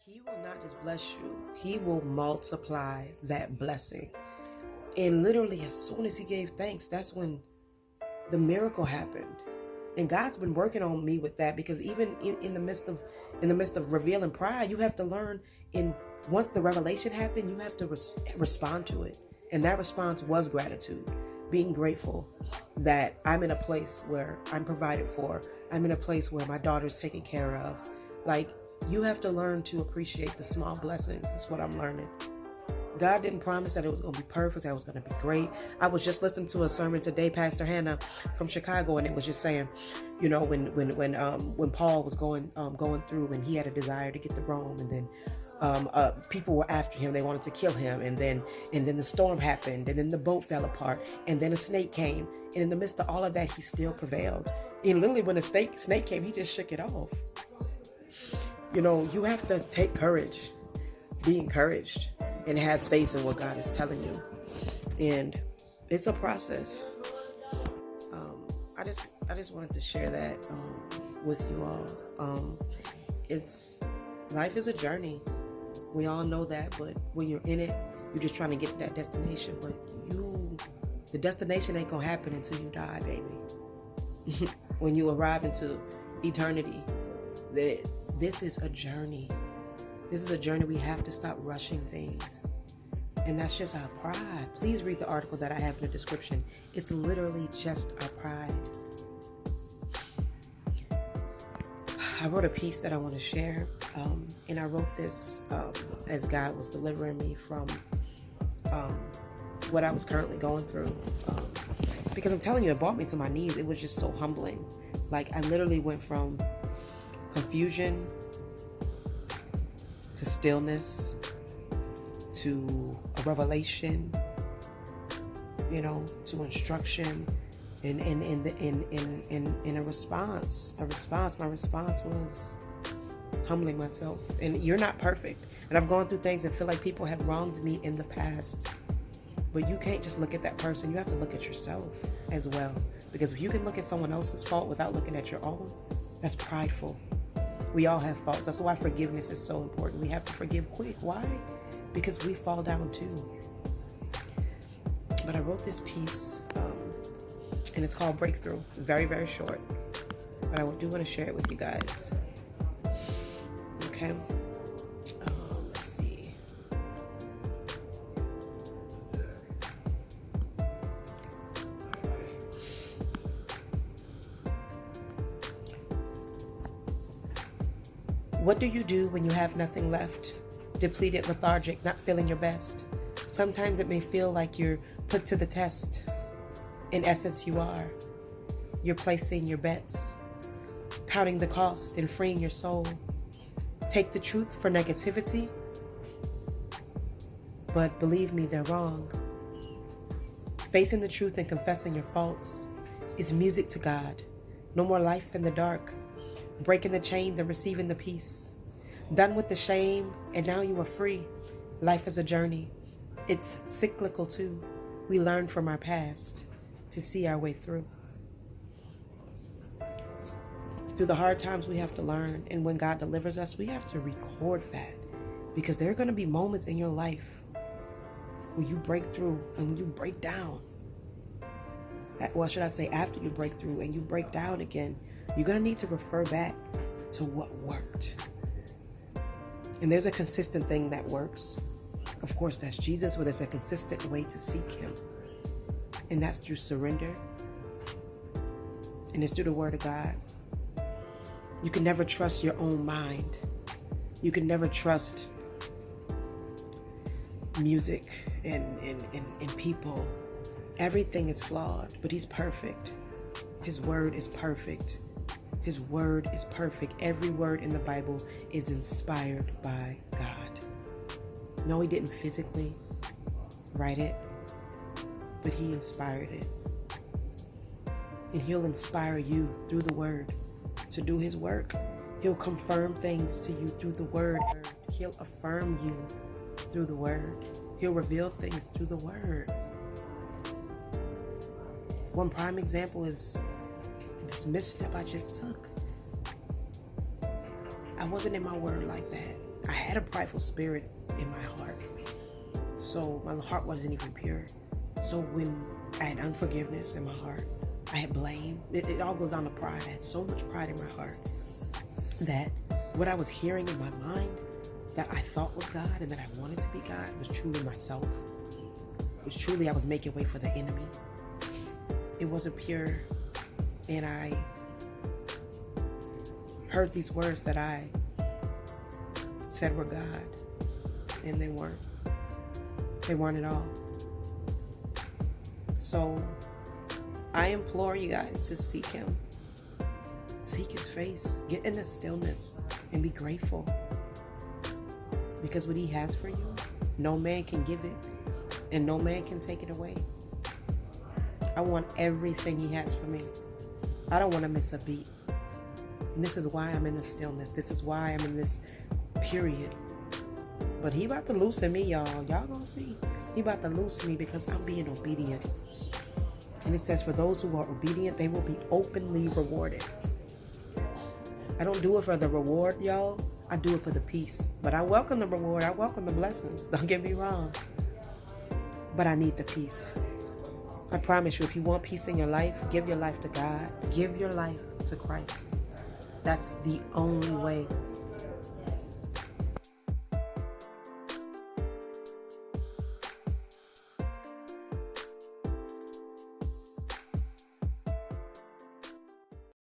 He will not just bless you, he will multiply that blessing. And literally, as soon as he gave thanks, that's when the miracle happened. And God's been working on me with that, because even in the midst of revealing pride, you have to learn, in once the revelation happened, you have to respond to it. And that response was gratitude, being grateful that I'm in a place where I'm provided for. I'm in a place where my daughter's taken care of. Like, you have to learn to appreciate the small blessings. That's what I'm learning. God didn't promise that it was going to be perfect, that it was going to be great. I was just listening to a sermon today, Pastor Hannah from Chicago, and it was just saying, you know, when Paul was going through, and he had a desire to get to Rome, and then people were after him. They wanted to kill him, and then the storm happened, and then the boat fell apart, and then a snake came, and in the midst of all of that, he still prevailed. And literally, when the snake came, he just shook it off. You know, you have to take courage, be encouraged, and have faith in what God is telling you. And it's a process. I just wanted to share that with you all. Life is a journey. We all know that, but when you're in it, you're just trying to get to that destination. But the destination ain't gonna happen until you die, baby. When you arrive into eternity, this is a journey. This is a journey. We have to stop rushing things. And that's just our pride. Please read the article that I have in the description. It's literally just our pride. I wrote a piece that I want to share. And I wrote this as God was delivering me from what I was currently going through. Because I'm telling you, it brought me to my knees. It was just so humbling. Like, I literally went from confusion to stillness to a revelation, you know, to instruction, and a response. My response was humbling myself. And you're not perfect. And I've gone through things and feel like people have wronged me in the past. But you can't just look at that person. You have to look at yourself as well. Because if you can look at someone else's fault without looking at your own, that's prideful. We all have faults. That's why forgiveness is so important. We have to forgive quick. Why? Because we fall down too. But I wrote this piece, and it's called Breakthrough. Very, very short. But I do want to share it with you guys. Okay? Let's see. What do you do when you have nothing left? Depleted, lethargic, not feeling your best. Sometimes it may feel like you're put to the test. In essence, you are. You're placing your bets, counting the cost and freeing your soul. Take the truth for negativity, but believe me, they're wrong. Facing the truth and confessing your faults is music to God. No more life in the dark. Breaking the chains and receiving the peace. Done with the shame, and now you are free. Life is a journey. It's cyclical too. We learn from our past to see our way through. Through the hard times, we have to learn. And when God delivers us, we have to record that. Because there are going to be moments in your life where you break through and when you break down. Well, should I say after you break through and you break down again, you're going to need to refer back to what worked. And there's a consistent thing that works. Of course, that's Jesus, but there's a consistent way to seek him. And that's through surrender. And it's through the word of God. You can never trust your own mind. You can never trust music and people. Everything is flawed, but he's perfect. His word is perfect. His word is perfect. Every word in the Bible is inspired by God. No, he didn't physically write it, but he inspired it. And he'll inspire you through the word to do his work. He'll confirm things to you through the word. He'll affirm you through the word. He'll reveal things through the word. One prime example is this misstep I just took. I wasn't in my word like that. I had a prideful spirit in my heart. So my heart wasn't even pure. So when I had unforgiveness in my heart, I had blame. It all goes down to pride. I had so much pride in my heart that what I was hearing in my mind that I thought was God and that I wanted to be God was truly myself. It was truly I was making way for the enemy. It wasn't pure. And I heard these words that I said were God, and they weren't. They weren't at all. So I implore you guys to seek Him. Seek His face. Get in the stillness and be grateful. Because what He has for you, no man can give it, and no man can take it away. I want everything He has for me. I don't want to miss a beat. And this is why I'm in the stillness. This is why I'm in this period. But He about to loosen me, y'all. Y'all gonna see. He about to loosen me because I'm being obedient. And it says, for those who are obedient, they will be openly rewarded. I don't do it for the reward, y'all. I do it for the peace. But I welcome the reward. I welcome the blessings. Don't get me wrong. But I need the peace. I promise you, if you want peace in your life, give your life to God. Give your life to Christ. That's the only way